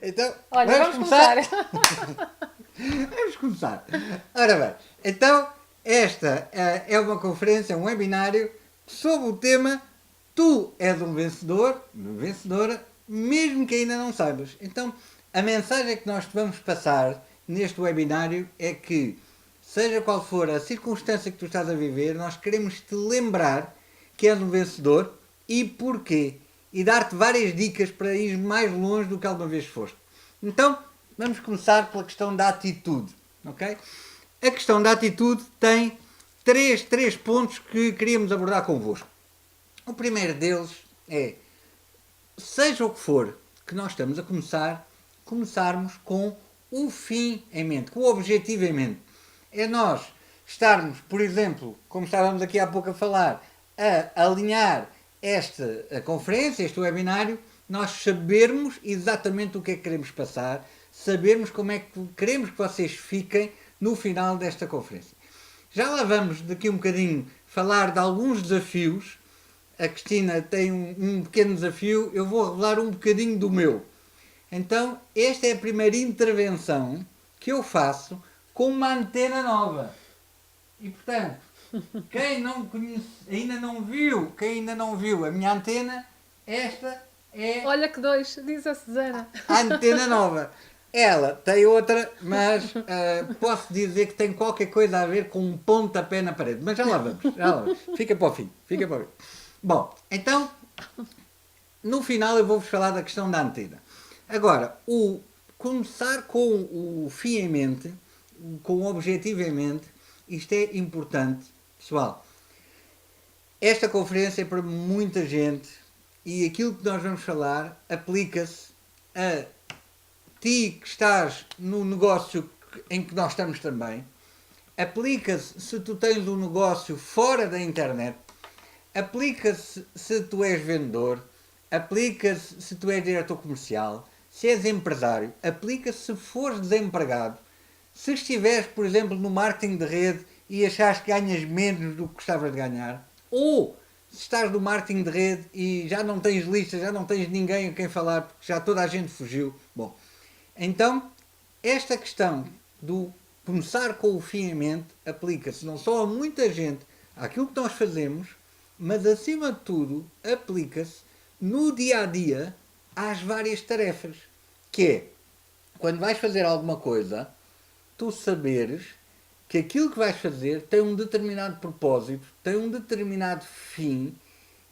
Então, Olha, vamos começar. Vamos começar. Ora bem, então, esta é uma conferência, um webinário sobre o tema Tu és um vencedor, uma vencedora, mesmo que ainda não saibas. Então, a mensagem que nós te vamos passar neste webinário é que, seja qual for a circunstância que tu estás a viver, nós queremos te lembrar que és um vencedor e porquê. E dar-te várias dicas para ir mais longe do que alguma vez foste. Então, vamos começar pela questão da atitude. Ok? A questão da atitude tem três pontos que queríamos abordar convosco. O primeiro deles é, seja o que for que nós estamos a começarmos com o fim em mente, com o objetivo em mente. É nós estarmos, por exemplo, como estávamos aqui há pouco a falar, a alinhar esta conferência, este webinário, nós sabermos exatamente o que é que queremos passar, sabermos como é que queremos que vocês fiquem no final desta conferência. Já lá vamos daqui um bocadinho falar de alguns desafios. A Cristina tem um pequeno desafio, eu vou revelar um bocadinho do meu. Então, esta é a primeira intervenção que eu faço com uma antena nova. E, portanto, quem não conhece, ainda não viu a minha antena, esta é Olha que dois, diz a Susana. a antena nova. Ela tem outra, mas posso dizer que tem qualquer coisa a ver com um pontapé na parede. Mas já lá vamos. Fica para o fim. Bom, então, no final eu vou-vos falar da questão da antena. Agora, começar com o fim em mente, com o objetivo em mente, isto é importante. Pessoal, esta conferência é para muita gente e aquilo que nós vamos falar aplica-se a ti que estás no negócio em que nós estamos também, aplica-se se tu tens um negócio fora da internet, aplica-se se tu és vendedor, aplica-se se tu és diretor comercial, se és empresário, aplica-se se fores desempregado, se estiveres, por exemplo, no marketing de rede e achares que ganhas menos do que gostavas de ganhar, ou se estás no marketing de rede e já não tens lista, já não tens ninguém a quem falar, porque já toda a gente fugiu. Bom, então, esta questão do começar com o fim em mente aplica-se não só a muita gente, àquilo que nós fazemos, mas acima de tudo aplica-se no dia a dia às várias tarefas. Que é, quando vais fazer alguma coisa, tu saberes que aquilo que vais fazer tem um determinado propósito, tem um determinado fim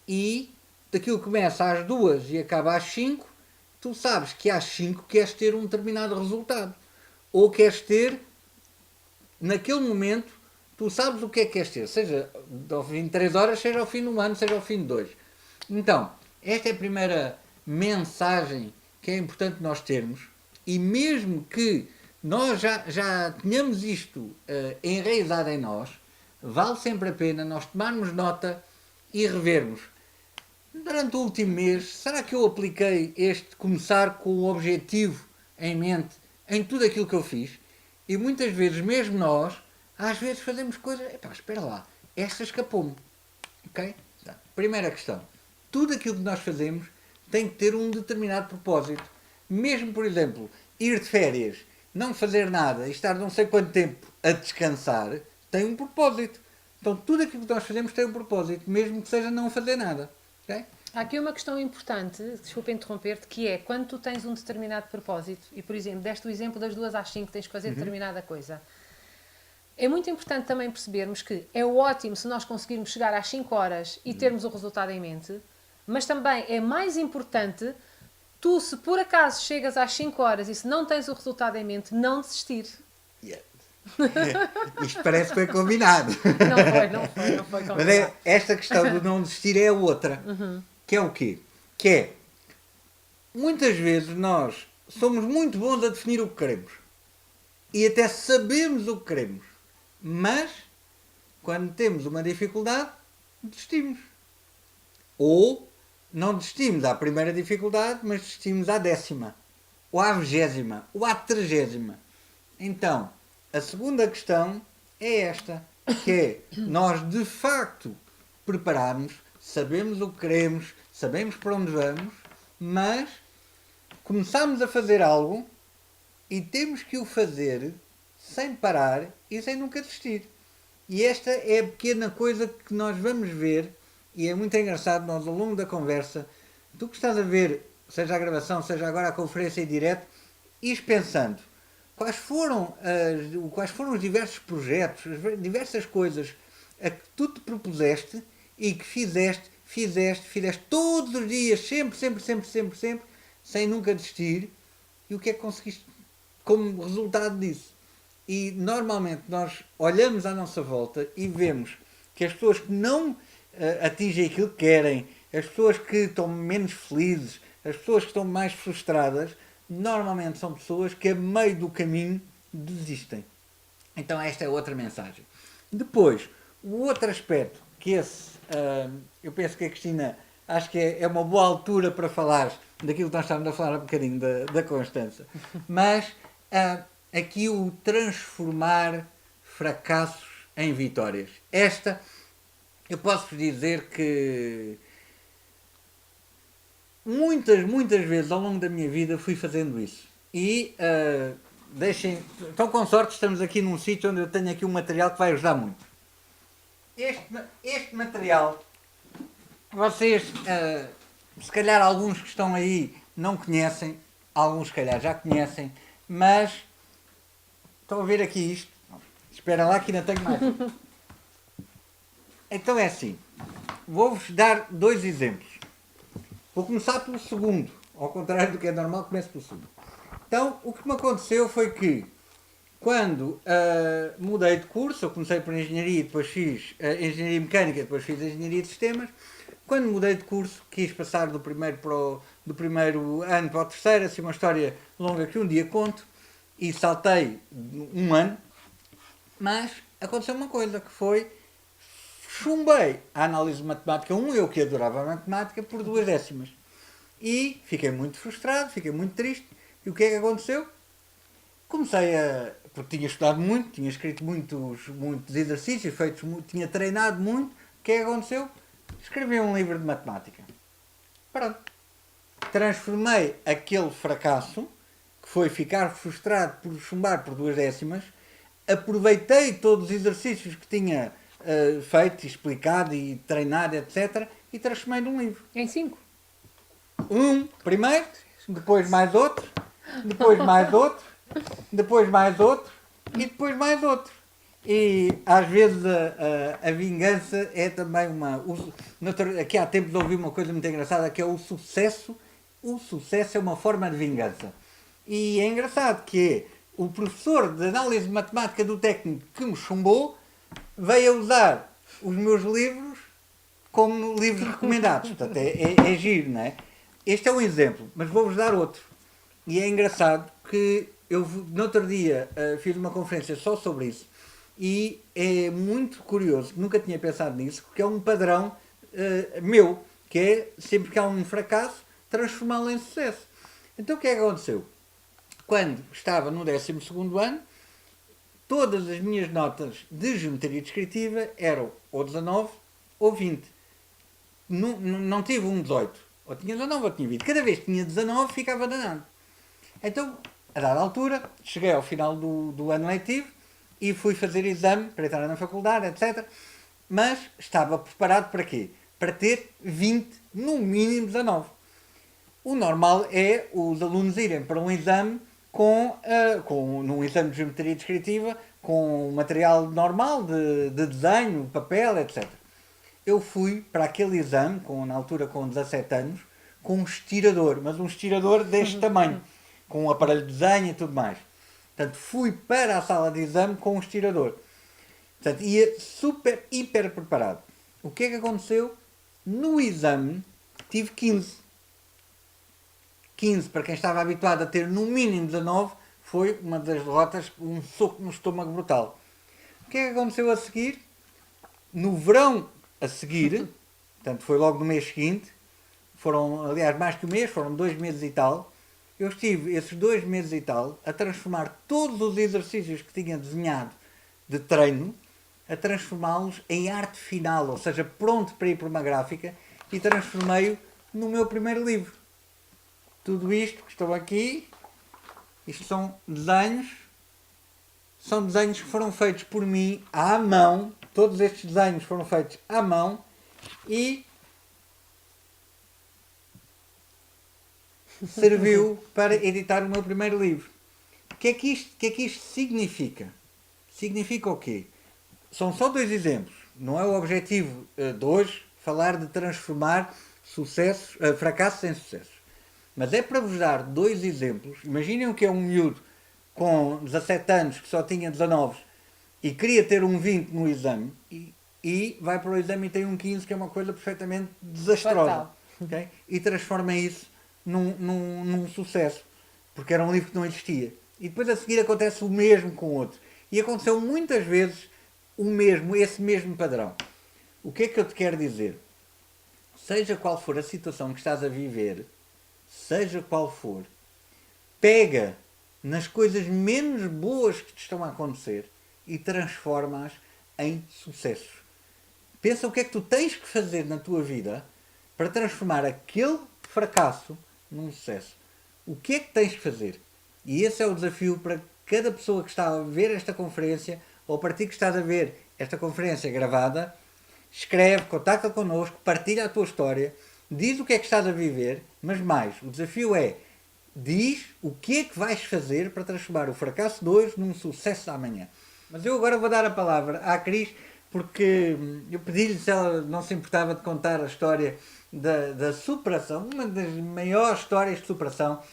e daquilo que começa às 2 e acaba às 5, tu sabes que às 5 queres ter um determinado resultado. Ou queres ter, naquele momento, tu sabes o que é que queres ter. Seja ao fim de 3 horas, seja ao fim de um ano, seja ao fim de 2. Então, esta é a primeira mensagem que é importante nós termos. E mesmo que nós já tenhamos isto enraizado em nós, vale sempre a pena nós tomarmos nota e revermos. Durante o último mês, será que eu apliquei este começar com o objetivo em mente em tudo aquilo que eu fiz? E muitas vezes, mesmo nós, às vezes fazemos coisas... Epá, espera lá, esta escapou-me. Ok? Tá. Primeira questão. Tudo aquilo que nós fazemos tem que ter um determinado propósito. Mesmo, por exemplo, ir de férias, não fazer nada e estar não sei quanto tempo a descansar, tem um propósito. Então, tudo aquilo que nós fazemos tem um propósito, mesmo que seja não fazer nada. Okay? Há aqui uma questão importante, desculpa interromper-te, que é quando tu tens um determinado propósito, e por exemplo, deste o exemplo das 2 às 5 tens que fazer determinada coisa, é muito importante também percebermos que é ótimo se nós conseguirmos chegar às 5 horas e termos o resultado em mente, mas também é mais importante tu, se por acaso chegas às 5 horas e se não tens o resultado em mente, não desistir. Yeah. Isto parece que foi combinado. Não foi combinado. Mas esta questão do não desistir é outra. Que é o quê? Que é, muitas vezes nós somos muito bons a definir o que queremos. E até sabemos o que queremos. Mas, quando temos uma dificuldade, desistimos. Ou não desistimos à primeira dificuldade, mas desistimos à 10ª, ou à 20ª, ou à 30ª. Então, a segunda questão é esta, que é nós de facto prepararmos, sabemos o que queremos, sabemos para onde vamos, mas começamos a fazer algo e temos que o fazer sem parar e sem nunca desistir. E esta é a pequena coisa que nós vamos ver, e é muito engraçado, nós ao longo da conversa, tu que estás a ver, seja a gravação, seja agora a conferência em direto, ires pensando quais foram os diversos projetos, as diversas coisas a que tu te propuseste e que fizeste todos os dias, sempre, sem nunca desistir, e o que é que conseguiste como resultado disso. E normalmente nós olhamos à nossa volta e vemos que as pessoas que não atingem aquilo que querem, as pessoas que estão menos felizes, as pessoas que estão mais frustradas, normalmente são pessoas que a meio do caminho desistem. Então esta é outra mensagem. Depois, o outro aspecto, que esse, eu penso que a Cristina, acho que é uma boa altura para falar daquilo que nós estávamos a falar um bocadinho da Constança, mas aqui o transformar fracassos em vitórias. Esta, eu posso dizer que muitas vezes ao longo da minha vida fui fazendo isso. E então com sorte estamos aqui num sítio onde eu tenho aqui um material que vai ajudar muito. Este material, vocês, se calhar alguns que estão aí não conhecem, alguns se calhar já conhecem, mas estão a ver aqui isto. Espera lá que ainda tenho mais. Então é assim, vou-vos dar 2 exemplos. Vou começar pelo segundo, ao contrário do que é normal, começo pelo segundo. Então, o que me aconteceu foi que, quando mudei de curso, eu comecei por engenharia, depois fiz engenharia mecânica, depois fiz engenharia de sistemas. Quando mudei de curso, quis passar do primeiro ano para o terceiro, assim uma história longa que um dia conto, e saltei um ano, mas aconteceu uma coisa, que foi, chumbei a análise de matemática 1, eu que adorava a matemática, por 2 décimas. E fiquei muito frustrado, fiquei muito triste, e o que é que aconteceu? Comecei porque tinha estudado muito, tinha escrito muitos exercícios, tinha treinado muito, o que é que aconteceu? Escrevi um livro de matemática. Pronto. Transformei aquele fracasso, que foi ficar frustrado por chumbar por 2 décimas, aproveitei todos os exercícios que tinha feito, explicado e treinado, etc., e transformei num livro. Em 5? Um primeiro, depois mais outro, depois mais outro, depois mais outro e depois mais outro. E às vezes a vingança é também aqui há tempos ouvi uma coisa muito engraçada, que é o sucesso. O sucesso é uma forma de vingança. E é engraçado que o professor de análise de matemática do técnico que me chumbou veio a usar os meus livros como livros recomendados. Portanto, é giro, não é? Este é um exemplo, mas vou-vos dar outro. E é engraçado que eu, no outro dia, fiz uma conferência só sobre isso. E é muito curioso, nunca tinha pensado nisso, porque é um padrão meu, que é, sempre que há um fracasso, transformá-lo em sucesso. Então o que é que aconteceu? Quando estava no 12º ano, todas as minhas notas de geometria descritiva eram ou 19 ou 20. Não tive um 18. Ou tinha 19 ou tinha 20. Cada vez que tinha 19 ficava danado. Então, a dada altura, cheguei ao final do ano letivo e fui fazer exame para entrar na faculdade, etc. Mas estava preparado para quê? Para ter 20, no mínimo 19. O normal é os alunos irem para um exame num exame de geometria descritiva, com material normal de desenho, papel, etc. Eu fui para aquele exame, na altura com 17 anos, com um estirador, mas um estirador deste tamanho, com um aparelho de desenho e tudo mais. Portanto, fui para a sala de exame com um estirador. Portanto, ia super, hiper preparado. O que é que aconteceu? No exame, tive 15. 15, para quem estava habituado a ter no mínimo 19, foi uma das derrotas, um soco no estômago brutal. O que é que aconteceu a seguir? No verão a seguir, portanto foi logo no mês seguinte, foram, aliás, mais que um mês, foram 2 meses e tal, eu estive esses 2 meses e tal a transformar todos os exercícios que tinha desenhado de treino, a transformá-los em arte final, ou seja, pronto para ir para uma gráfica, e transformei-o no meu primeiro livro. tudo isto que estão aqui, isto são desenhos que foram feitos por mim à mão, todos estes desenhos foram feitos à mão e serviu para editar o meu primeiro livro. O que é que isto significa? Significa o quê? São só 2 exemplos. Não é o objetivo de hoje falar de transformar fracassos em sucessos. Mas é para vos dar 2 exemplos. Imaginem que é um miúdo com 17 anos que só tinha 19 e queria ter um 20 no exame e vai para o exame e tem um 15, que é uma coisa perfeitamente desastrosa. Okay? E transforma isso num sucesso. Porque era um livro que não existia. E depois a seguir acontece o mesmo com outro. E aconteceu muitas vezes esse mesmo padrão. O que é que eu te quero dizer? Seja qual for a situação que estás a viver, seja qual for, pega nas coisas menos boas que te estão a acontecer e transforma-as em sucessos. Pensa o que é que tu tens que fazer na tua vida para transformar aquele fracasso num sucesso. O que é que tens que fazer? E esse é o desafio para cada pessoa que está a ver esta conferência, ou para ti que estás a ver esta conferência gravada. Escreve, contacta connosco, partilha a tua história, diz o que é que estás a viver, mas mais, o desafio é, diz o que é que vais fazer para transformar o fracasso de hoje num sucesso de amanhã. Mas eu agora vou dar a palavra à Cris, porque eu pedi-lhe se ela não se importava de contar a história da superação, uma das maiores histórias de superação.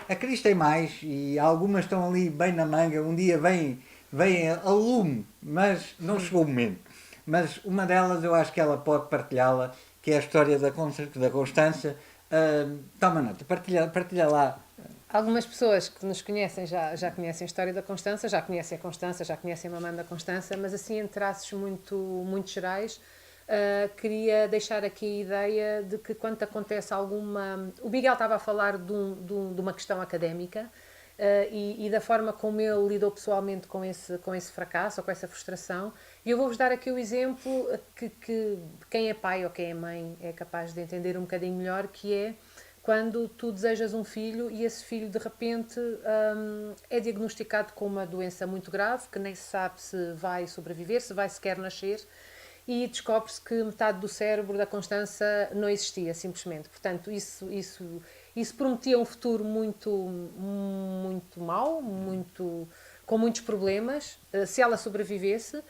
A Cris tem mais, e algumas estão ali bem na manga, um dia vem a lume, mas não chegou o momento. Mas uma delas eu acho que ela pode partilhá-la, que é a história da Constância. Toma nota, partilha lá. Algumas pessoas que nos conhecem já conhecem a história da Constança, já conhecem a Constança, já conhecem a mamãe da Constança, mas assim em traços muito gerais, queria deixar aqui a ideia de que quando acontece alguma... O Miguel estava a falar de uma questão académica, e da forma como ele lidou pessoalmente com esse fracasso ou com essa frustração. E eu vou-vos dar aqui o exemplo que quem é pai ou quem é mãe é capaz de entender um bocadinho melhor, que é quando tu desejas um filho e esse filho de repente é diagnosticado com uma doença muito grave, que nem se sabe se vai sobreviver, se vai sequer nascer, e descobre-se que metade do cérebro da Constança não existia, simplesmente. Portanto, isso prometia um futuro muito mau, com muitos problemas, se ela sobrevivesse.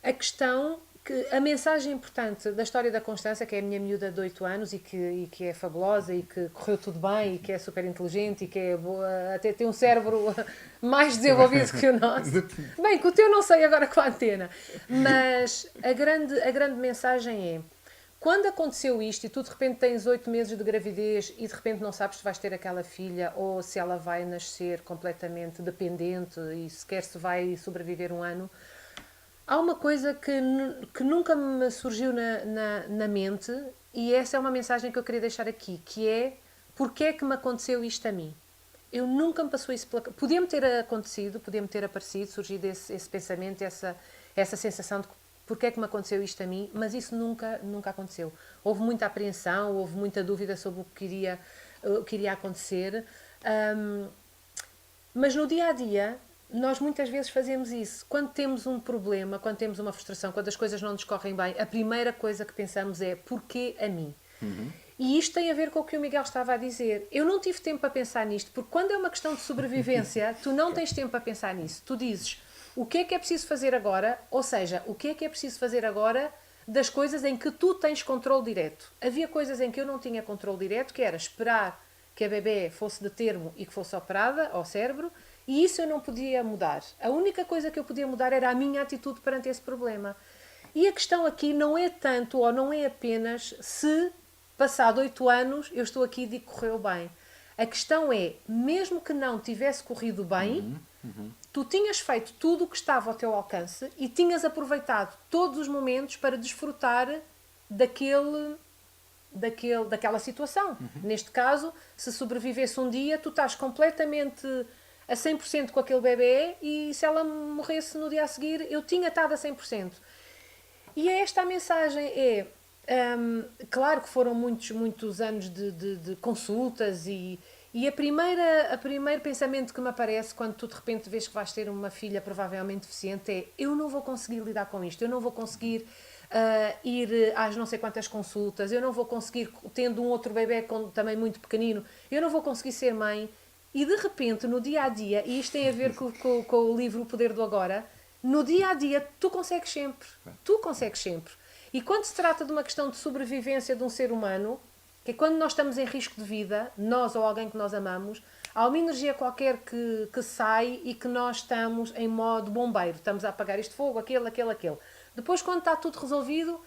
A questão, a mensagem importante da história da Constança, que é a minha miúda de 8 anos e que é fabulosa e que correu tudo bem e que é super inteligente e que é boa, até tem um cérebro mais desenvolvido que o nosso. Bem, que o teu não sei agora com a antena. Mas a grande mensagem é: quando aconteceu isto e tu de repente tens 8 meses de gravidez e de repente não sabes se vais ter aquela filha ou se ela vai nascer completamente dependente e sequer se vai sobreviver um ano, há uma coisa que nunca me surgiu na mente, e essa é uma mensagem que eu queria deixar aqui, que é: porque é que me aconteceu isto a mim? Eu nunca me passou isso pela... Podia-me ter acontecido, podia-me ter aparecido, surgido esse pensamento, essa sensação de porque é que me aconteceu isto a mim, mas isso nunca aconteceu. Houve muita apreensão, houve muita dúvida sobre o que iria acontecer, mas no dia-a-dia nós muitas vezes fazemos isso. Quando temos um problema, quando temos uma frustração, quando as coisas não nos correm bem, a primeira coisa que pensamos é: porquê a mim? E isto tem a ver com o que o Miguel estava a dizer. Eu não tive tempo para pensar nisto, porque quando é uma questão de sobrevivência, tu não tens tempo para pensar nisso. Tu dizes: o que é preciso fazer agora? Ou seja, o que é preciso fazer agora das coisas em que tu tens controle direto. Havia coisas em que eu não tinha controle direto, que era esperar que a bebê fosse de termo e que fosse operada ao cérebro, e isso eu não podia mudar. A única coisa que eu podia mudar era a minha atitude perante esse problema. E a questão aqui não é tanto, ou não é apenas, se passado 8 anos eu estou aqui e digo que correu bem. A questão é, mesmo que não tivesse corrido bem, tu tinhas feito tudo o que estava ao teu alcance e tinhas aproveitado todos os momentos para desfrutar daquela situação. Neste caso, se sobrevivesse um dia, tu estás completamente a 100% com aquele bebê, e se ela morresse no dia a seguir, eu tinha estado a 100%. E é esta a mensagem, é: Claro que foram muitos anos de consultas e a primeiro pensamento que me aparece quando tu de repente vês que vais ter uma filha provavelmente deficiente é eu não vou conseguir lidar com isto, eu não vou conseguir ir às não sei quantas consultas, eu não vou conseguir, tendo um outro bebê também muito pequenino, eu não vou conseguir ser mãe. E de repente, no dia a dia, e isto tem a ver com o livro O Poder do Agora, no dia a dia tu consegues sempre. Tu consegues sempre. E quando se trata de uma questão de sobrevivência de um ser humano, que é quando nós estamos em risco de vida, nós ou alguém que nós amamos, há uma energia qualquer que sai e que nós estamos em modo bombeiro. Estamos a apagar este fogo, aquele. Depois, quando está tudo resolvido,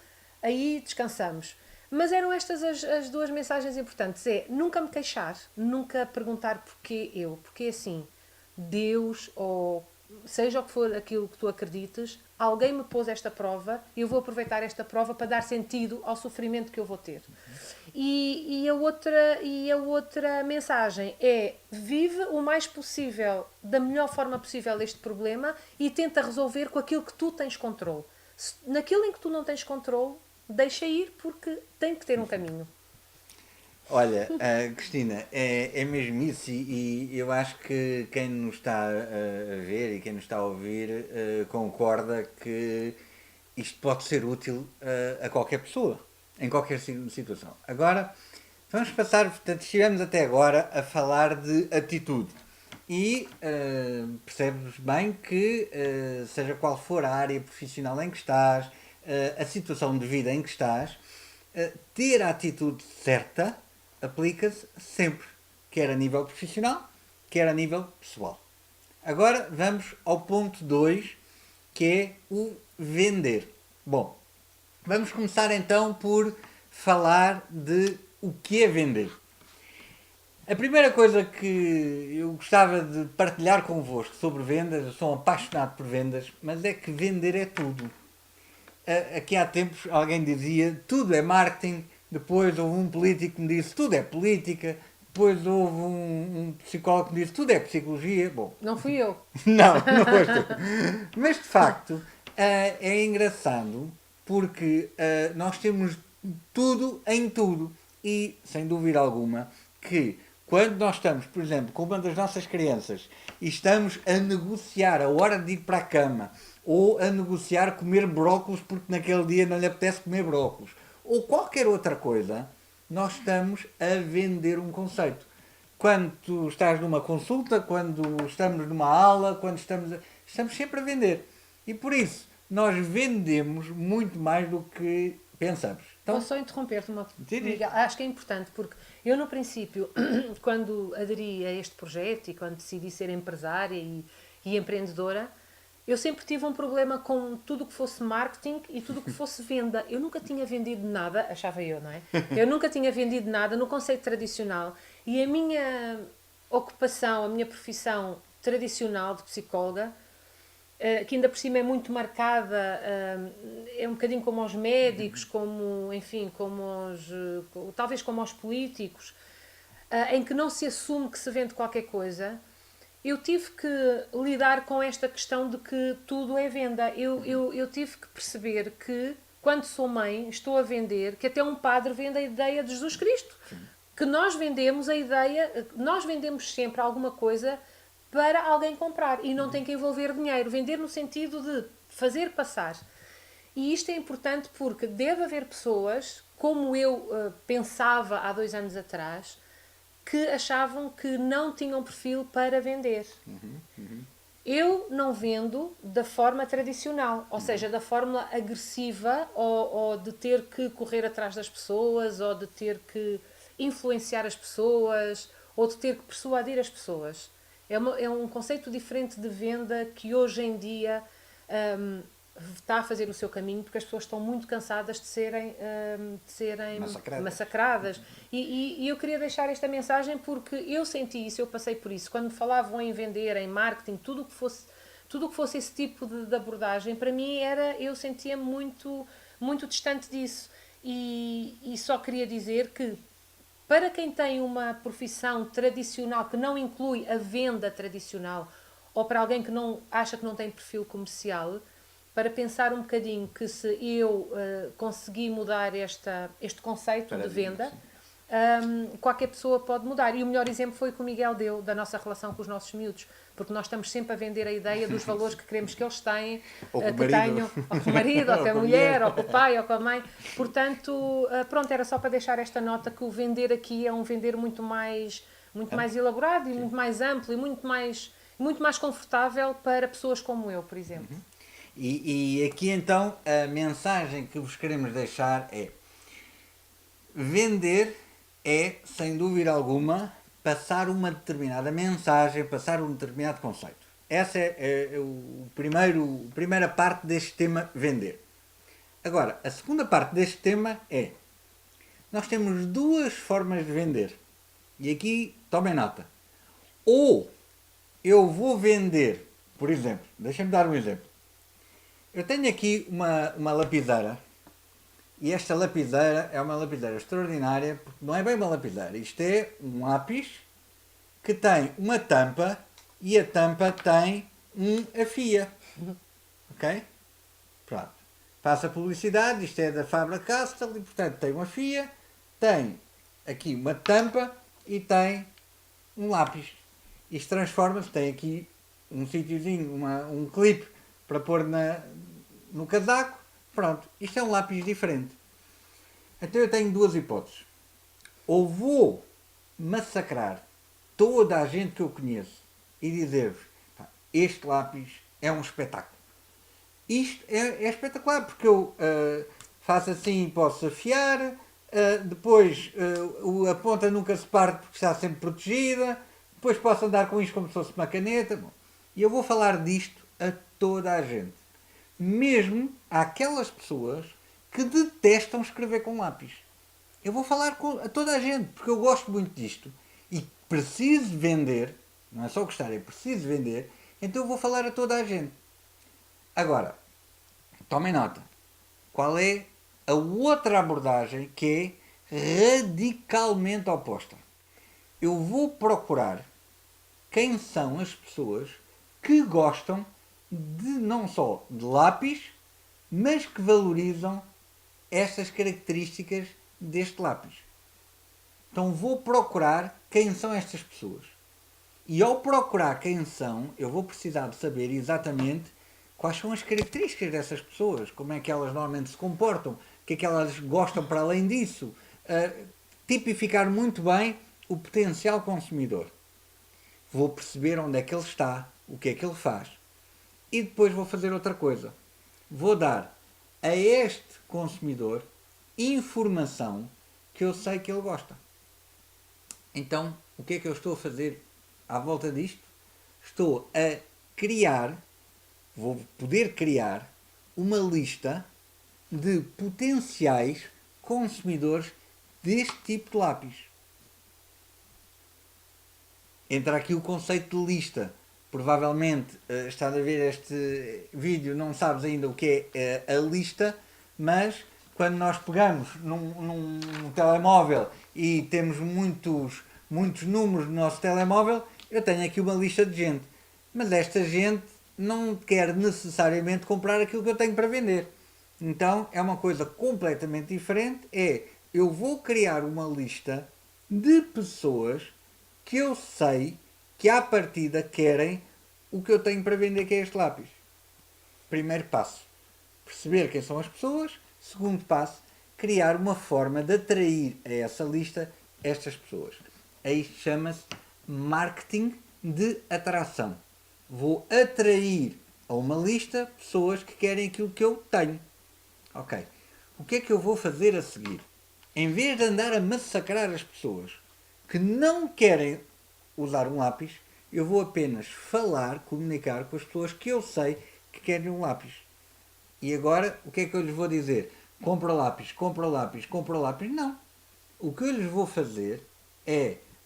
aí descansamos. Mas eram estas as duas mensagens importantes. É nunca me queixar, nunca perguntar porquê eu. Porque assim, Deus ou seja o que for aquilo que tu acredites, alguém me pôs esta prova e eu vou aproveitar esta prova para dar sentido ao sofrimento que eu vou ter. E a outra mensagem é vive o mais possível, da melhor forma possível este problema e tenta resolver com aquilo que tu tens controle. Naquilo em que tu não tens controle, deixa ir porque tem que ter um caminho. Olha, Cristina, é mesmo isso e eu acho que quem nos está a ver e quem nos está a ouvir concorda que isto pode ser útil a qualquer pessoa, em qualquer situação. Agora, vamos passar, portanto, estivemos até agora a falar de atitude e percebes bem que, seja qual for a área profissional em que estás, a situação de vida em que estás, ter a atitude certa aplica-se sempre, quer a nível profissional, quer a nível pessoal. Agora vamos ao ponto 2, que é o vender. Bom, vamos começar então por falar de o que é vender. A primeira coisa que eu gostava de partilhar convosco sobre vendas, eu sou um apaixonado por vendas, mas é que vender é tudo. Aqui há tempos alguém dizia tudo é marketing, depois houve um político que me disse tudo é política, depois houve um psicólogo que me disse tudo é psicologia. Bom, Não fui eu. não foste tu. Mas de facto é engraçado porque nós temos tudo em tudo e sem dúvida alguma que quando nós estamos, por exemplo, com uma das nossas crianças e estamos a negociar a hora de ir para a cama ou a negociar comer brócolos porque naquele dia não lhe apetece comer brócolos ou qualquer outra coisa, nós estamos a vender um conceito. Quando tu estás numa consulta, quando estamos numa aula, quando estamos sempre a vender. E por isso, nós vendemos muito mais do que pensamos. Então, Posso só interromper-te Sim. Miguel? Acho que é importante porque eu no princípio, quando aderi a este projeto e quando decidi ser empresária e empreendedora, eu sempre tive um problema com tudo o que fosse marketing e tudo o que fosse venda. Eu nunca tinha vendido nada, achava eu, não é? Eu nunca tinha vendido nada no conceito tradicional e a minha ocupação, a minha profissão tradicional de psicóloga, que ainda por cima é muito marcada, é um bocadinho como aos médicos, como, enfim, talvez como aos políticos, em que não se assume que se vende qualquer coisa. Eu tive que lidar com esta questão de que tudo é venda. Eu tive que perceber que, quando sou mãe, estou a vender, que até um padre vende a ideia de Jesus Cristo. Que nós vendemos a ideia, nós vendemos sempre alguma coisa para alguém comprar e não tem que envolver dinheiro. Vender no sentido de fazer passar. E isto é importante porque deve haver pessoas, como eu pensava há 2 anos atrás, que achavam que não tinham perfil para vender. Eu não vendo da forma tradicional, ou seja, da forma agressiva ou de ter que correr atrás das pessoas ou de ter que influenciar as pessoas ou de ter que persuadir as pessoas. É um conceito diferente de venda que hoje em dia está a fazer o seu caminho porque as pessoas estão muito cansadas de serem massacradas. E eu queria deixar esta mensagem porque eu senti isso, eu passei por isso. Quando me falavam em vender, em marketing, tudo o que fosse esse tipo de abordagem, para mim eu sentia muito, muito distante disso. E só queria dizer que para quem tem uma profissão tradicional que não inclui a venda tradicional ou para alguém que não acha que não tem perfil comercial, para pensar um bocadinho que se eu conseguir mudar este conceito de venda, qualquer pessoa pode mudar. E o melhor exemplo foi o que o Miguel deu da nossa relação com os nossos miúdos, porque nós estamos sempre a vender a ideia dos valores que queremos que eles têm, Ou com o que marido. tenham, ou com o marido, ou com a mulher, ou com o pai, ou com a mãe. Portanto, pronto, era só para deixar esta nota que o vender aqui é um vender muito mais elaborado e muito mais amplo e muito mais confortável para pessoas como eu, por exemplo. E aqui então a mensagem que vos queremos deixar é: vender é, sem dúvida alguma, passar uma determinada mensagem, passar um determinado conceito. Essa é a primeira parte deste tema, vender. Agora, a segunda parte deste tema é: nós temos duas formas de vender. E aqui, tomem nota. Ou eu vou vender, por exemplo, deixem-me dar um exemplo. Eu tenho aqui uma lapideira, e esta lapideira é uma lapideira extraordinária, porque não é bem uma lapideira, isto é um lápis que tem uma tampa e a tampa tem a fia. Ok? Pronto. Faço a publicidade, isto é da Faber-Castell e portanto tem uma fia, tem aqui uma tampa e tem um lápis. Isto transforma-se, tem aqui um sítiozinho, um clipe para pôr no casaco. Pronto, isto é um lápis diferente. Então eu tenho duas hipóteses. Ou vou massacrar toda a gente que eu conheço e dizer-vos: este lápis é um espetáculo. Isto é espetacular, porque eu faço assim e posso afiar, depois a ponta nunca se parte porque está sempre protegida, depois posso andar com isto como se fosse uma caneta. Bom, e eu vou falar disto a toda a gente. Mesmo àquelas pessoas que detestam escrever com lápis. Eu vou falar a toda a gente, porque eu gosto muito disto. E preciso vender, não é só gostar, é preciso vender, então eu vou falar a toda a gente. Agora, tomem nota. Qual é a outra abordagem que é radicalmente oposta? Eu vou procurar quem são as pessoas que gostam de não só de lápis, mas que valorizam estas características deste lápis. Então vou procurar quem são estas pessoas. E ao procurar quem são, eu vou precisar de saber exatamente quais são as características dessas pessoas, como é que elas normalmente se comportam, o que é que elas gostam para além disso. Tipificar muito bem o potencial consumidor. Vou perceber onde é que ele está, o que é que ele faz. E depois vou fazer outra coisa. Vou dar a este consumidor informação que eu sei que ele gosta. Então, o que é que eu estou a fazer à volta disto? Estou a criar, vou poder criar uma lista de potenciais consumidores deste tipo de lápis. Entra aqui o conceito de lista. Provavelmente estás a ver este vídeo, não sabes ainda o que é a lista, mas quando nós pegamos num telemóvel e temos muitos números no nosso telemóvel, eu tenho aqui uma lista de gente. Mas esta gente não quer necessariamente comprar aquilo que eu tenho para vender. Então é uma coisa completamente diferente. Eu vou criar uma lista de pessoas que eu sei que à partida querem o que eu tenho para vender, que é este lápis. Primeiro passo, perceber quem são as pessoas. Segundo passo, criar uma forma de atrair a essa lista estas pessoas. Isto chama-se marketing de atração. Vou atrair a uma lista pessoas que querem aquilo que eu tenho. Ok. O que é que eu vou fazer a seguir? Em vez de andar a massacrar as pessoas que não querem usar um lápis, eu vou apenas comunicar com as pessoas que eu sei que querem um lápis. E agora, o que é que eu lhes vou dizer? Compra lápis, compra lápis, compra lápis. Não. O que eu lhes vou fazer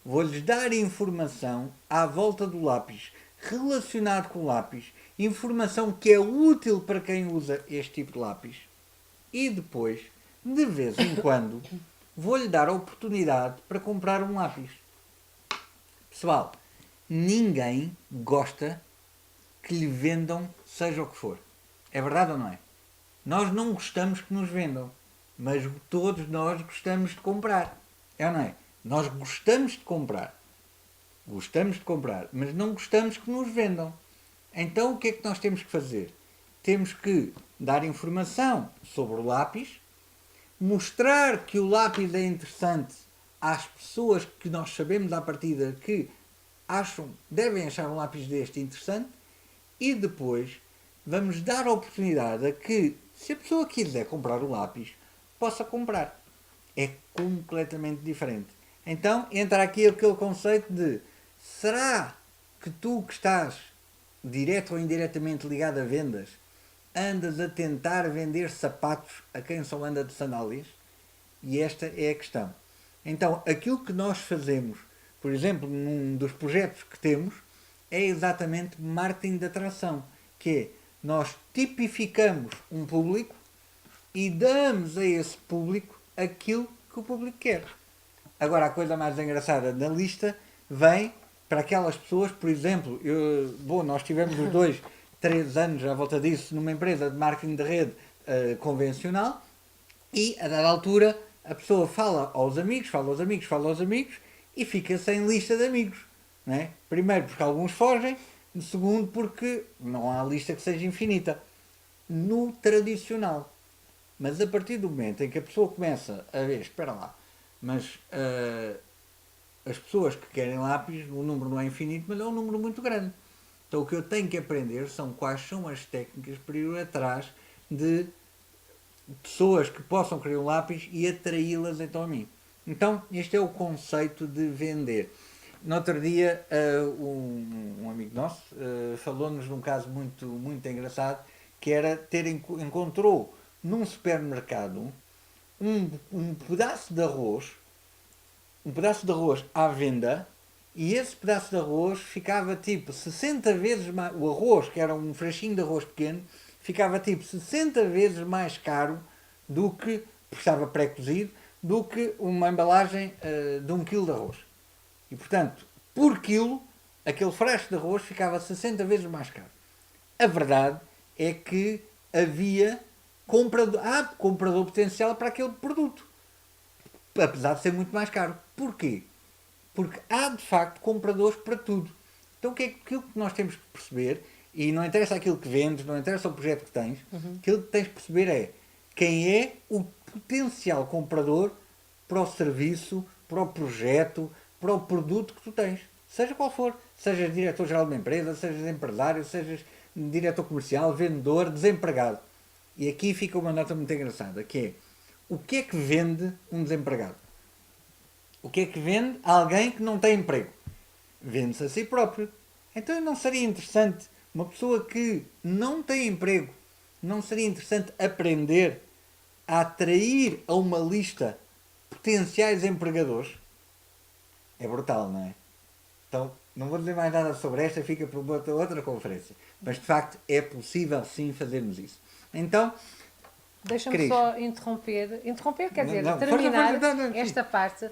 vou-lhes dar informação à volta do lápis, relacionado com o lápis, informação que é útil para quem usa este tipo de lápis. E depois, de vez em quando, vou-lhe dar a oportunidade para comprar um lápis. Pessoal, ninguém gosta que lhe vendam seja o que for. É verdade ou não é? Nós não gostamos que nos vendam, mas todos nós gostamos de comprar. É ou não é? Nós gostamos de comprar, mas não gostamos que nos vendam. Então o que é que nós temos que fazer? Temos que dar informação sobre o lápis, mostrar que o lápis é interessante às pessoas que nós sabemos à partida que devem achar um lápis deste interessante, e depois vamos dar a oportunidade a que, se a pessoa quiser comprar o lápis, possa comprar. É completamente diferente. Então entra aqui aquele conceito de: será que tu que estás direto ou indiretamente ligado a vendas andas a tentar vender sapatos a quem só anda de sandálias? E esta é a questão. Então, aquilo que nós fazemos, por exemplo, num dos projetos que temos, é exatamente marketing de atração, que é: nós tipificamos um público e damos a esse público aquilo que o público quer. Agora, a coisa mais engraçada na lista vem para aquelas pessoas, por exemplo, nós tivemos os dois 3 anos à volta disso numa empresa de marketing de rede convencional, e a dada altura a pessoa fala aos amigos, e fica sem lista de amigos. Não é? Primeiro porque alguns fogem, segundo porque não há lista que seja infinita. No tradicional. Mas a partir do momento em que a pessoa começa a ver: espera lá, mas as pessoas que querem lápis, o número não é infinito, mas é um número muito grande. Então o que eu tenho que aprender são quais são as técnicas para ir atrás de pessoas que possam querer um lápis e atraí-las então a mim. Então este é o conceito de vender. No outro dia um amigo nosso falou-nos de um caso muito engraçado, que era encontrou num supermercado um pedaço de arroz, à venda, e esse pedaço de arroz ficava tipo 60 vezes mais. O arroz, que era um frasquinho de arroz pequeno, ficava tipo 60 vezes mais caro do que, porque estava pré-cozido, do que uma embalagem de 1 kg de arroz. E portanto, por quilo, aquele frasco de arroz ficava 60 vezes mais caro. A verdade é que havia comprador potencial para aquele produto, apesar de ser muito mais caro. Porquê? Porque há de facto compradores para tudo. Então aquilo que nós temos que perceber, e não interessa aquilo que vendes, não interessa o projeto que tens, aquilo que tens de perceber é quem é o potencial comprador para o serviço, para o projeto, para o produto que tu tens. Seja qual for. Sejas diretor-geral de uma empresa, sejas empresário, sejas diretor comercial, vendedor, desempregado. E aqui fica uma nota muito engraçada, que é: o que é que vende um desempregado? O que é que vende alguém que não tem emprego? Vende-se a si próprio. Então não seria interessante uma pessoa que não tem emprego, não seria interessante aprender a atrair a uma lista potenciais empregadores? É brutal, não é? Então, não vou dizer mais nada sobre esta, fica para outra conferência. Mas, de facto, é possível sim fazermos isso. Então, Deixa-me só interromper, quer dizer, terminar esta parte.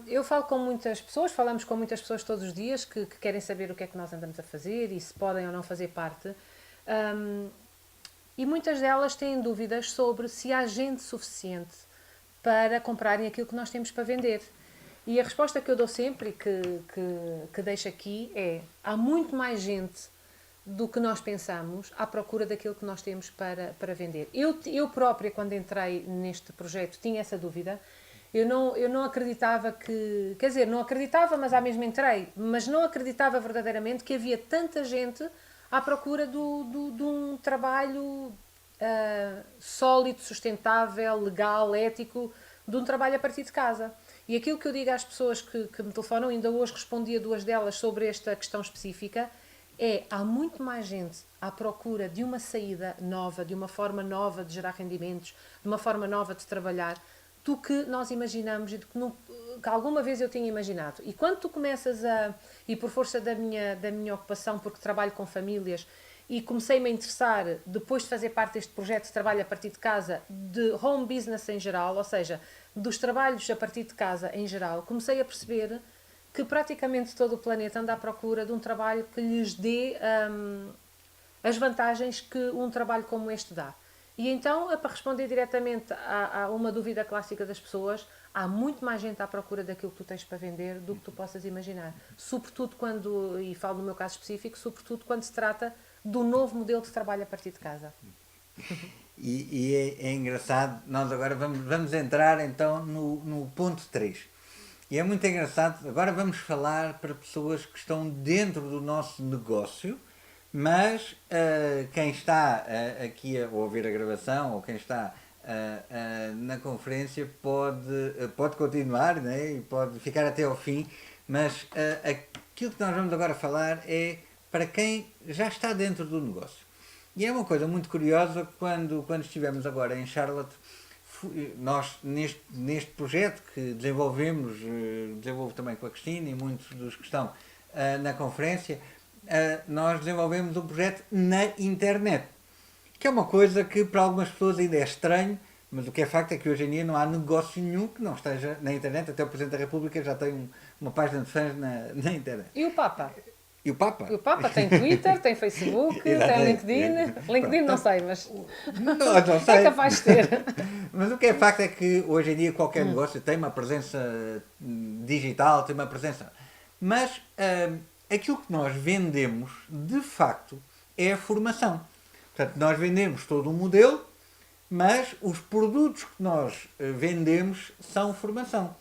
Eu falo com muitas pessoas, falamos com muitas pessoas todos os dias que querem saber o que é que nós andamos a fazer e se podem ou não fazer parte. E muitas delas têm dúvidas sobre se há gente suficiente para comprarem aquilo que nós temos para vender. E a resposta que eu dou sempre, que deixo aqui, é: há muito mais gente do que nós pensamos à procura daquilo que nós temos para vender. Eu própria, quando entrei neste projeto, tinha essa dúvida. Eu não acreditava que... Quer dizer, não acreditava, mas à mesma entrei. Mas não acreditava verdadeiramente que havia tanta gente à procura de um trabalho sólido, sustentável, legal, ético, de um trabalho a partir de casa. E aquilo que eu digo às pessoas que me telefonam, ainda hoje respondi a 2 delas sobre esta questão específica, há muito mais gente à procura de uma saída nova, de uma forma nova de gerar rendimentos, de uma forma nova de trabalhar, do que nós imaginamos e do que alguma vez eu tinha imaginado. E quando tu começas e por força da minha ocupação, porque trabalho com famílias, e comecei-me a interessar, depois de fazer parte deste projeto de trabalho a partir de casa, de home business em geral, ou seja, dos trabalhos a partir de casa em geral, comecei a perceber que praticamente todo o planeta anda à procura de um trabalho que lhes dê as vantagens que um trabalho como este dá. E então, para responder diretamente a uma dúvida clássica das pessoas, há muito mais gente à procura daquilo que tu tens para vender do que tu possas imaginar. Sobretudo quando, e falo no meu caso específico, sobretudo quando se trata do novo modelo de trabalho a partir de casa. E é engraçado, nós agora vamos entrar então no ponto 3. E é muito engraçado, agora vamos falar para pessoas que estão dentro do nosso negócio, mas quem está aqui a ouvir a gravação ou quem está na conferência pode continuar, né, e pode ficar até ao fim, mas aquilo que nós vamos agora falar é para quem já está dentro do negócio. E é uma coisa muito curiosa, quando estivemos agora em Charlotte, nós neste projeto que desenvolvemos, desenvolvo também com a Cristina e muitos dos que estão na conferência, nós desenvolvemos um projeto na internet, que é uma coisa que para algumas pessoas ainda é estranho, mas o que é facto é que hoje em dia não há negócio nenhum que não esteja na internet. Até o Presidente da República já tem uma página de fãs na internet. E o Papa? E o Papa? O Papa tem Twitter, tem Facebook, tem LinkedIn. LinkedIn não sei, mas não sei. é capaz de ter. Mas o que é facto é que hoje em dia qualquer negócio tem uma presença digital, tem uma presença. Mas aquilo que nós vendemos, de facto, é a formação. Portanto, nós vendemos todo um modelo, mas os produtos que nós vendemos são formação.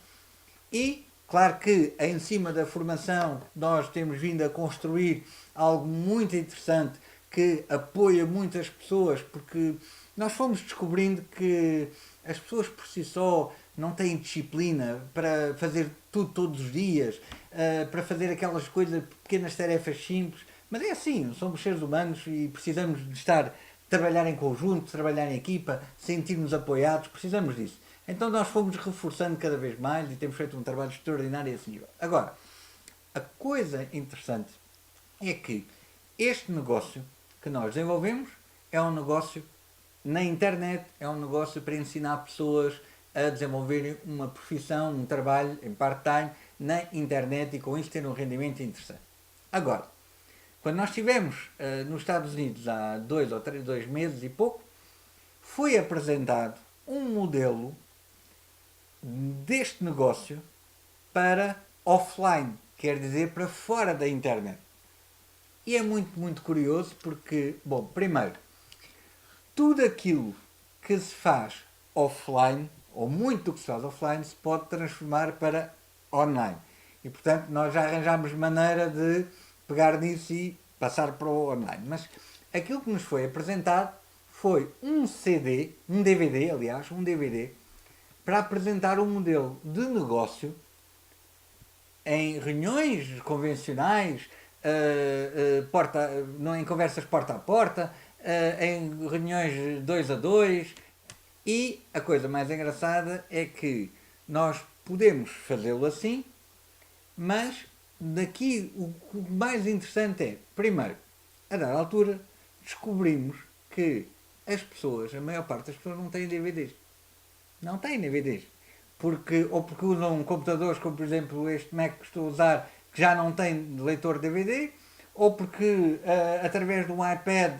E claro que em cima da formação nós temos vindo a construir algo muito interessante que apoia muitas pessoas, porque nós fomos descobrindo que as pessoas por si só não têm disciplina para fazer tudo todos os dias, para fazer aquelas coisas, pequenas tarefas simples, mas é assim, somos seres humanos e precisamos de trabalhar em conjunto, trabalhar em equipa, sentir-nos apoiados, precisamos disso. Então nós fomos reforçando cada vez mais e temos feito um trabalho extraordinário a esse nível. Agora, a coisa interessante é que este negócio que nós desenvolvemos é um negócio na internet, é um negócio para ensinar pessoas a desenvolverem uma profissão, um trabalho em part-time na internet e com isso ter um rendimento interessante. Agora, quando nós estivemos nos Estados Unidos há 2 meses e pouco, foi apresentado um modelo deste negócio para offline, quer dizer, para fora da internet. E é muito, muito curioso porque, bom, primeiro, tudo aquilo que se faz offline, ou muito do que se faz offline, se pode transformar para online. E, portanto, nós já arranjámos maneira de pegar nisso e passar para o online. Mas aquilo que nos foi apresentado foi um DVD, aliás, um DVD, para apresentar um modelo de negócio em reuniões convencionais, em conversas porta a porta, em reuniões 2 a 2, e a coisa mais engraçada é que nós podemos fazê-lo assim, mas daqui o mais interessante é, primeiro, a dada altura, descobrimos que as pessoas, a maior parte das pessoas não têm DVDs. Não têm DVDs. Ou porque usam computadores como, por exemplo, este Mac que estou a usar, que já não tem leitor DVD, ou porque através de um iPad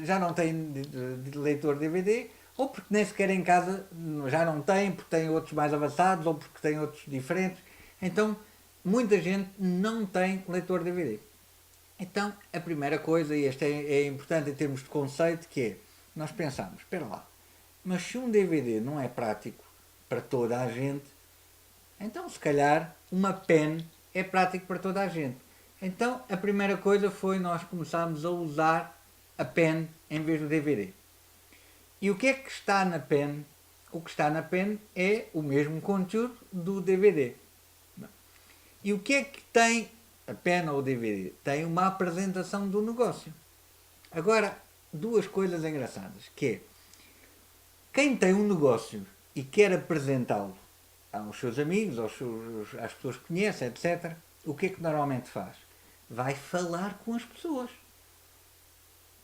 já não tem leitor DVD, ou porque nem sequer em casa já não tem, porque tem outros mais avançados, ou porque tem outros diferentes. Então, muita gente não tem leitor DVD. Então, a primeira coisa, e esta é importante em termos de conceito, que é, nós pensamos, espera lá, mas se um DVD não é prático para toda a gente, então se calhar uma pen é prático para toda a gente. Então, a primeira coisa foi nós começarmos a usar a pen em vez do DVD. E o que é que está na pen? O que está na pen é o mesmo conteúdo do DVD. E o que é que tem a pen ou o DVD? Tem uma apresentação do negócio. Agora, duas coisas engraçadas, que é, quem tem um negócio e quer apresentá-lo aos seus amigos, às pessoas que conhece, etc., o que é que normalmente faz? Vai falar com as pessoas.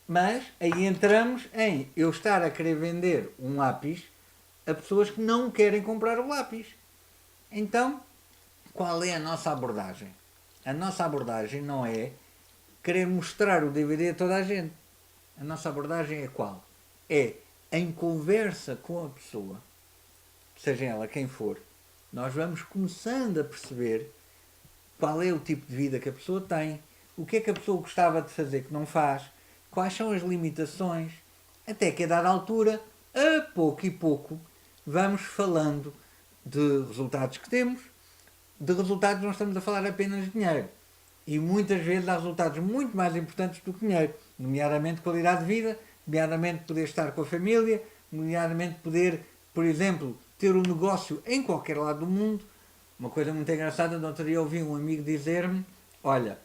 Mas aí entramos em eu estar a querer vender um lápis a pessoas que não querem comprar o lápis. Então, qual é a nossa abordagem? A nossa abordagem não é querer mostrar o DVD a toda a gente. a nossa abordagem é qual? É em conversa com a pessoa, seja ela quem for, nós vamos começando a perceber qual é o tipo de vida que a pessoa tem, o que é que a pessoa gostava de fazer que não faz, quais são as limitações, até que a dada altura, a pouco e pouco, vamos falando de resultados que temos. De resultados não estamos a falar apenas de dinheiro. E muitas vezes há resultados muito mais importantes do que dinheiro, nomeadamente qualidade de vida, nomeadamente poder estar com a família, nomeadamente poder, por exemplo, ter um negócio em qualquer lado do mundo. Uma coisa muito engraçada, no outro dia ouvi um amigo dizer-me, olha,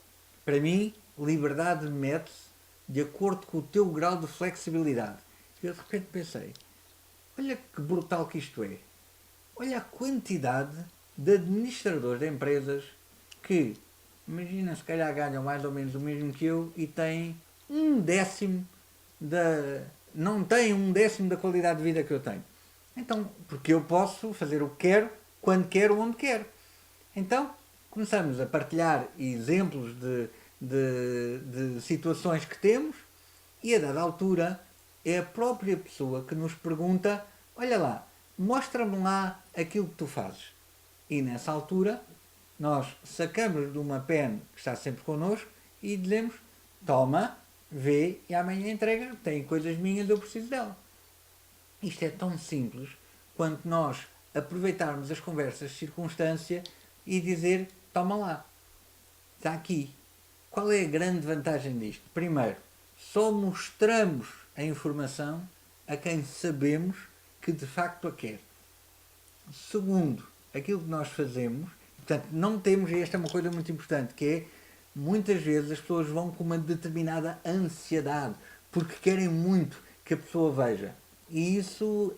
para mim, liberdade mede-se de acordo com o teu grau de flexibilidade. E eu de repente pensei, olha que brutal que isto é. Olha a quantidade de administradores de empresas que, imagina, se calhar ganham mais ou menos o mesmo que eu e têm um décimo da... não têm um décimo da qualidade de vida que eu tenho. Então, porque eu posso fazer o que quero, quando quero, onde quero. Então, começamos a partilhar exemplos de situações que temos e a dada altura é a própria pessoa que nos pergunta, olha lá, mostra-me lá aquilo que tu fazes. E nessa altura, nós sacamos de uma pen que está sempre connosco e dizemos, toma, vê e amanhã entrega, tem coisas minhas, eu preciso dela. Isto é tão simples quanto nós aproveitarmos as conversas de circunstância e dizer, toma lá, está aqui. Qual é a grande vantagem disto? Primeiro, só mostramos a informação a quem sabemos que de facto a quer. Segundo, aquilo que nós fazemos, portanto, não temos, e esta é uma coisa muito importante, que é, muitas vezes as pessoas vão com uma determinada ansiedade, porque querem muito que a pessoa veja. E isso,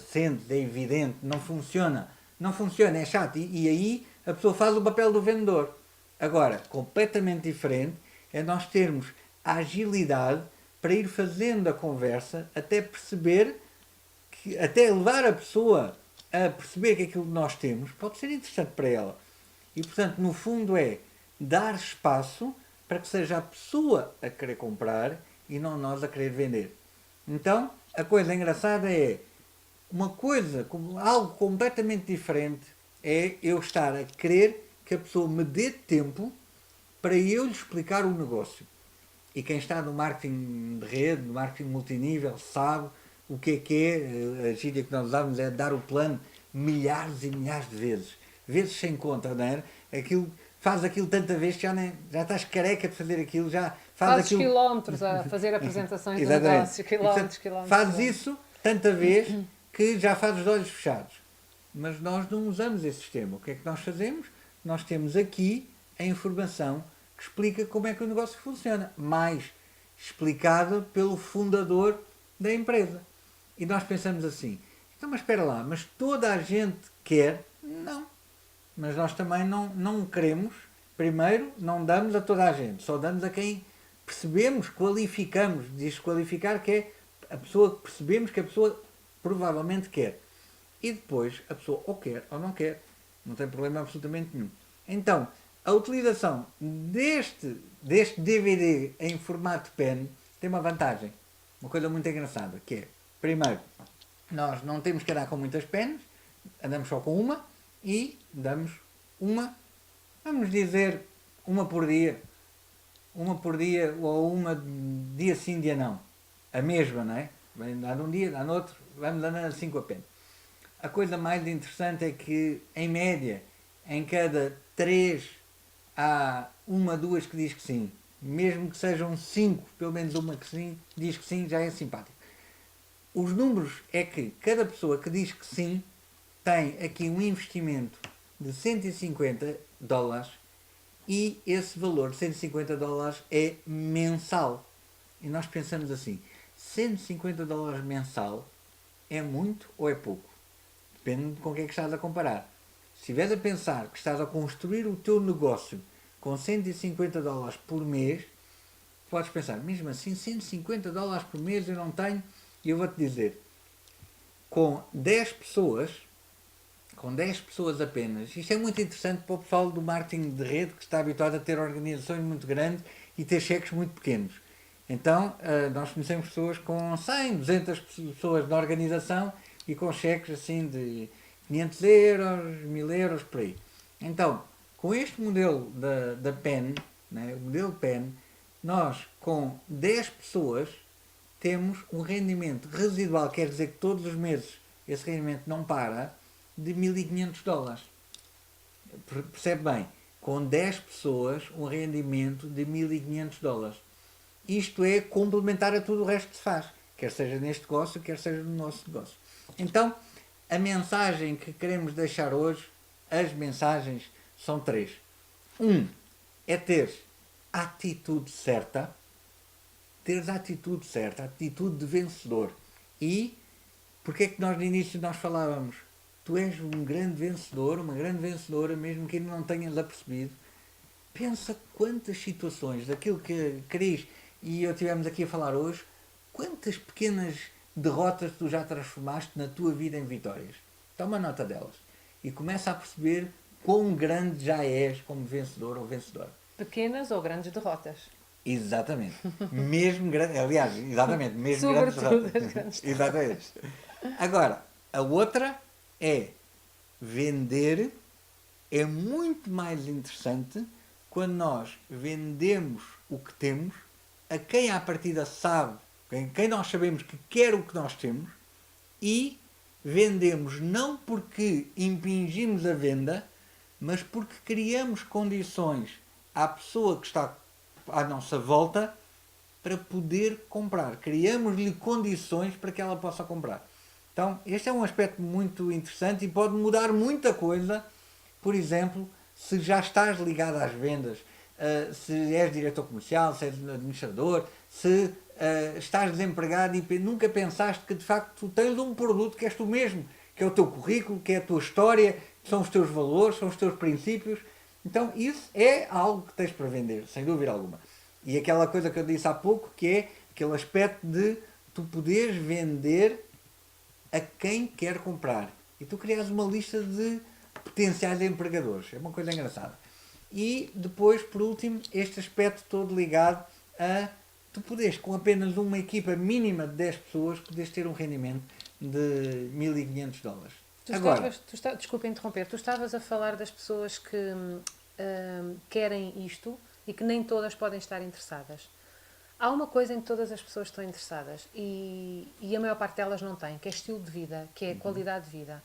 sendo, é evidente, não funciona. Não funciona, é chato. E aí a pessoa faz o papel do vendedor. Agora, completamente diferente, é nós termos a agilidade para ir fazendo a conversa até perceber, até levar a pessoa a perceber que aquilo que nós temos pode ser interessante para ela. E, portanto, no fundo é dar espaço para que seja a pessoa a querer comprar e não nós a querer vender. Então, a coisa engraçada é uma coisa, algo completamente diferente é eu estar a querer que a pessoa me dê tempo para eu lhe explicar o negócio. E quem está no marketing de rede, no marketing multinível, sabe o que é. A gíria que nós usávamos é dar o plano milhares e milhares de vezes. Vezes sem conta, não é? Aquilo, faz aquilo tanta vez que já estás careca de fazer aquilo, já faz Fazes aquilo... quilómetros a fazer apresentações do Exatamente. negócio, quilómetros, Portanto, quilómetros. fazes quilómetros. isso tanta vez que já fazes os olhos fechados. Mas nós não usamos esse sistema. O que é que nós fazemos? Nós temos aqui a informação que explica como é que o negócio funciona, mais explicada pelo fundador da empresa. E nós pensamos assim, então mas espera lá, mas toda a gente quer? Não. Mas nós também não queremos, primeiro, não damos a toda a gente, só damos a quem percebemos, qualificamos, diz qualificar que é a pessoa que percebemos que a pessoa provavelmente quer. E depois a pessoa ou quer ou não quer, não tem problema absolutamente nenhum. Então, a utilização deste DVD em formato pen tem uma vantagem, uma coisa muito engraçada, que é, primeiro, nós não temos que andar com muitas pens, andamos só com uma e damos uma, vamos dizer, uma por dia ou uma dia sim, dia não. A mesma, não é? Vai andar num dia, dá no outro, vamos andando assim com a pena. A coisa mais interessante é que, em média, em cada 3 há uma, duas que diz que sim. Mesmo que sejam 5, pelo menos uma que sim, diz que sim, já é simpático. Os números é que cada pessoa que diz que sim tem aqui um investimento de $150 e esse valor de $150 é mensal. E nós pensamos assim, $150 mensal é muito ou é pouco? Depende de com o que é que estás a comparar. Se estiveres a pensar que estás a construir o teu negócio com $150 por mês, podes pensar, mesmo assim, $150 por mês eu não tenho, e eu vou-te dizer, com 10 pessoas apenas, isto é muito interessante para o pessoal do marketing de rede que está habituado a ter organizações muito grandes e ter cheques muito pequenos. Então, nós conhecemos pessoas com 100, 200 pessoas na organização e com cheques assim de 500 euros, 1000 euros, por aí. Então, com este modelo da PEN, né, o modelo PEN, nós com 10 pessoas temos um rendimento residual, quer dizer que todos os meses esse rendimento não para, de 1500 dólares. Percebe bem? Com 10 pessoas, um rendimento de 1500 dólares. Isto é complementar a tudo o resto que se faz, quer seja neste negócio, quer seja no nosso negócio. Então, a mensagem que queremos deixar hoje, as mensagens são 3. É ter a atitude certa, teres a atitude certa, a atitude de vencedor. E, porque é que nós no início nós falávamos, tu és um grande vencedor, uma grande vencedora, mesmo que ainda não tenhas apercebido. Pensa quantas situações daquilo que querias, e eu tivemos aqui a falar hoje, quantas pequenas derrotas tu já transformaste na tua vida em vitórias. Toma nota delas e começa a perceber quão grande já és como vencedor ou vencedora. Pequenas ou grandes derrotas. Exatamente. Mesmo grande, aliás, exatamente, mesmo grandes Sobretudo derrotas. as grandes Exatamente. Agora, a outra é vender é muito mais interessante quando nós vendemos o que temos a quem à partida sabe, quem nós sabemos que quer o que nós temos e vendemos não porque impingimos a venda, mas porque criamos condições à pessoa que está à nossa volta para poder comprar. Criamos-lhe condições para que ela possa comprar. Então, este é um aspecto muito interessante e pode mudar muita coisa. Por exemplo, se já estás ligado às vendas, se és diretor comercial, se és administrador, se estás desempregado e nunca pensaste que de facto tu tens um produto que és tu mesmo, que é o teu currículo, que é a tua história, que são os teus valores, são os teus princípios. Então isso é algo que tens para vender, sem dúvida alguma. E aquela coisa que eu disse há pouco, que é aquele aspecto de tu poderes vender a quem quer comprar. E tu crias uma lista de potenciais empregadores. É uma coisa engraçada. E depois, por último, este aspecto todo ligado a tu poderes, com apenas uma equipa mínima de 10 pessoas, poderes ter um rendimento de 1500 dólares. Agora, Desculpa interromper, tu estavas a falar das pessoas que querem isto e que nem todas podem estar interessadas. Há uma coisa em que todas as pessoas estão interessadas e a maior parte delas não tem, que é estilo de vida, que é qualidade de vida.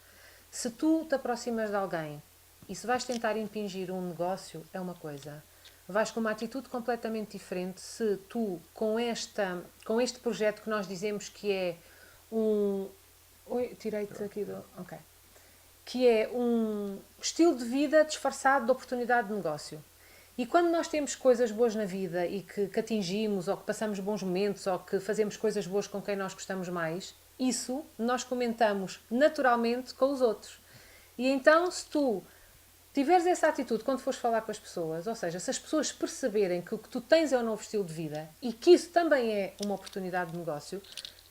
Se tu te aproximas de alguém e se vais tentar impingir um negócio, é uma coisa. Vais com uma atitude completamente diferente se tu, com este projeto que nós dizemos que é um... Oi, tirei-te aqui do... Ok. Que é um estilo de vida disfarçado de oportunidade de negócio. E quando nós temos coisas boas na vida e que atingimos, ou que passamos bons momentos, ou que fazemos coisas boas com quem nós gostamos mais, isso nós comentamos naturalmente com os outros. E então, se tu tiveres essa atitude quando fores falar com as pessoas, ou seja, se as pessoas perceberem que o que tu tens é um novo estilo de vida e que isso também é uma oportunidade de negócio,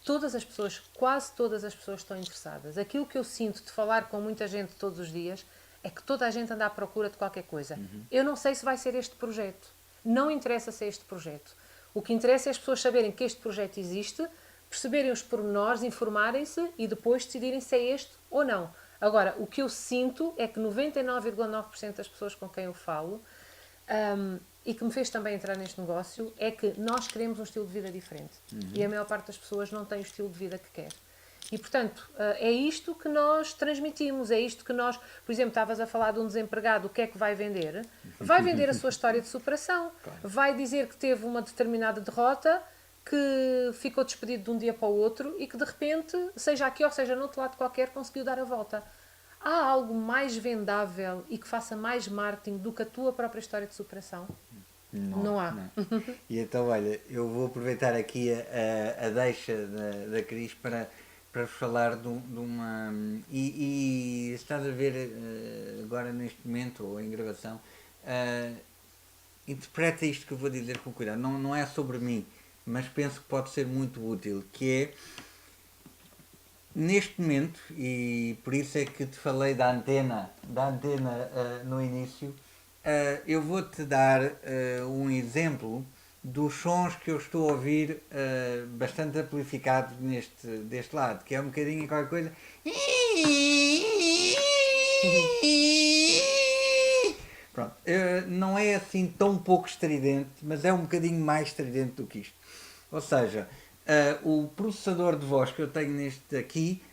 todas as pessoas, quase todas as pessoas estão interessadas. Aquilo que eu sinto de falar com muita gente todos os dias é que toda a gente anda à procura de qualquer coisa. Eu não sei se vai ser este projeto. Não interessa se é este projeto. O que interessa é as pessoas saberem que este projeto existe, perceberem os pormenores, informarem-se e depois decidirem se é este ou não. Agora, o que eu sinto é que 99,9% das pessoas com quem eu falo e que me fez também entrar neste negócio é que nós queremos um estilo de vida diferente. E a maior parte das pessoas não tem o estilo de vida que quer. E, portanto, é isto que nós transmitimos, é isto que nós... Por exemplo, estavas a falar de um desempregado, o que é que vai vender? Vai vender a sua história de superação. Vai dizer que teve uma determinada derrota, que ficou despedido de um dia para o outro e que, de repente, seja aqui ou seja no outro lado qualquer, conseguiu dar a volta. Há algo mais vendável e que faça mais marketing do que a tua própria história de superação? Não há. Não. E então, olha, eu vou aproveitar aqui a deixa da Cris para vos falar de uma... E estás a ver agora neste momento, ou em gravação, interpreta isto que eu vou dizer com cuidado. Não é sobre mim, mas penso que pode ser muito útil, que é, neste momento, e por isso é que te falei da antena no início, eu vou-te dar um exemplo dos sons que eu estou a ouvir bastante amplificados deste lado, que é um bocadinho qualquer coisa. Pronto, não é assim tão pouco estridente, mas é um bocadinho mais estridente do que isto. Ou seja, o processador de voz que eu tenho neste aqui,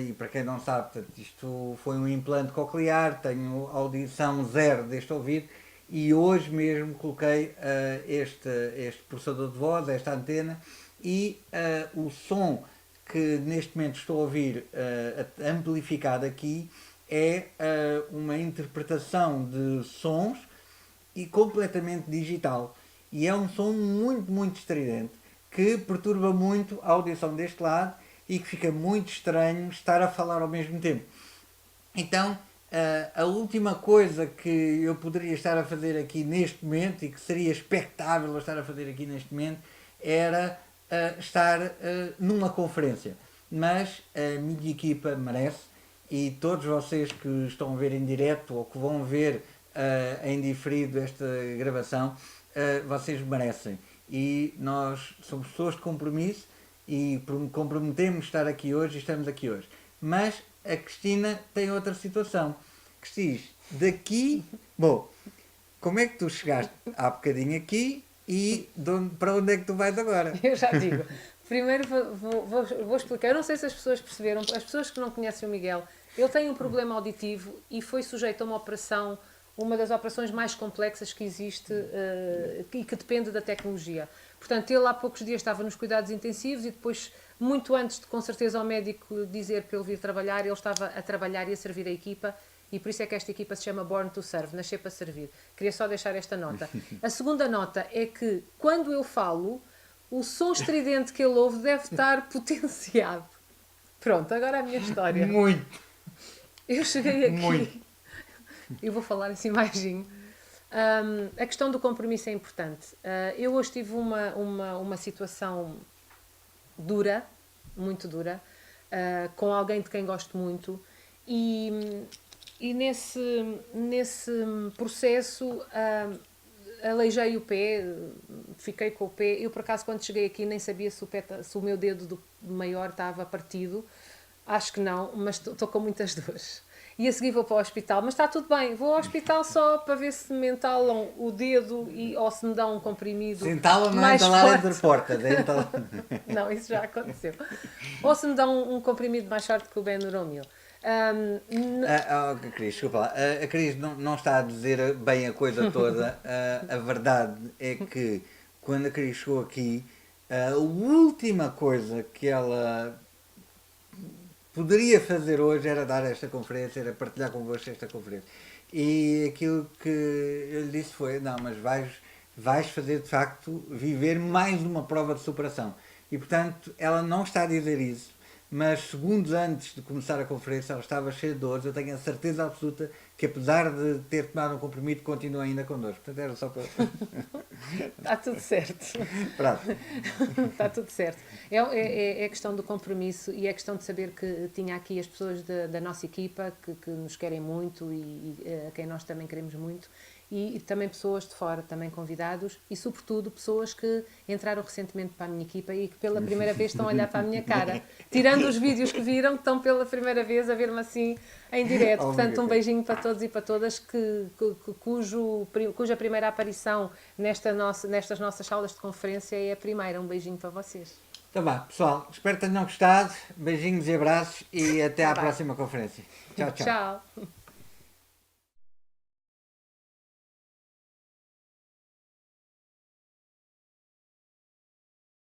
e para quem não sabe, portanto, isto foi um implante coclear, tenho audição zero deste ouvido, e hoje mesmo coloquei este processador de voz, esta antena, e o som que neste momento estou a ouvir amplificado aqui é uma interpretação de sons e completamente digital. E é um som muito, muito estridente que perturba muito a audição deste lado e que fica muito estranho estar a falar ao mesmo tempo. Então, a última coisa que eu poderia estar a fazer aqui neste momento e que seria expectável eu estar a fazer aqui neste momento era estar numa conferência. Mas a minha equipa merece e todos vocês que estão a ver em direto ou que vão ver em diferido esta gravação, vocês merecem. E nós somos pessoas de compromisso e comprometemos estar aqui hoje e estamos aqui hoje. Mas a Cristina tem outra situação. Cristina, daqui... Bom, como é que tu chegaste há bocadinho aqui e para onde é que tu vais agora? Eu já digo. Primeiro vou explicar. Eu não sei se as pessoas perceberam. As pessoas que não conhecem o Miguel, ele tem um problema auditivo e foi sujeito a uma operação, uma das operações mais complexas que existe e que depende da tecnologia. Portanto, ele há poucos dias estava nos cuidados intensivos e depois, muito antes de, com certeza, ao médico dizer para ele vir trabalhar, ele estava a trabalhar e a servir a equipa e por isso é que esta equipa se chama Born to Serve, nascer para servir. Queria só deixar esta nota. A segunda nota é que, quando eu falo, o som estridente que ele ouve deve estar potenciado. Pronto, agora a minha história. Muito! Eu cheguei aqui... Muito. Eu vou falar assim baixinho. A questão do compromisso é importante. Eu hoje tive uma situação dura, muito dura, com alguém de quem gosto muito e nesse processo aleijei o pé, fiquei com o pé. Eu, por acaso, quando cheguei aqui nem sabia se o meu dedo maior estava partido. Acho que não, mas estou com muitas dores. E a seguir vou para o hospital, mas está tudo bem. Vou ao hospital só para ver se me entalam o dedo ou se me dão um comprimido Se entalam, não mais entalar forte. entre portas. Não, isso já aconteceu. Ou se me dão um comprimido mais forte que o Benuron. Cris, desculpa lá. A Cris não está a dizer bem a coisa toda. A verdade é que quando a Cris chegou aqui, a última coisa que ela poderia fazer hoje era dar esta conferência, era partilhar convosco esta conferência. E aquilo que eu lhe disse foi, não, mas vais fazer de facto viver mais uma prova de superação. E portanto, ela não está a dizer isso, mas segundos antes de começar a conferência ela estava cheia de dores. Eu tenho a certeza absoluta que apesar de ter tomado um comprimido, continua ainda connosco. Portanto, era só para... Está tudo certo. Pronto. Está tudo certo. É a questão do compromisso e é a questão de saber que tinha aqui as pessoas da nossa equipa que nos querem muito e a quem nós também queremos muito e também pessoas de fora, também convidados e sobretudo pessoas que entraram recentemente para a minha equipa e que pela primeira vez estão a olhar para a minha cara. Tirando os vídeos que viram, estão pela primeira vez a ver-me assim em direto. Portanto, um beijinho para todos e para todas cuja primeira aparição nestas nossas salas de conferência é a primeira. Um beijinho para vocês. Então vá, pessoal, espero que tenham gostado. Beijinhos e abraços e até à próxima conferência. Tchau, tchau. Tchau.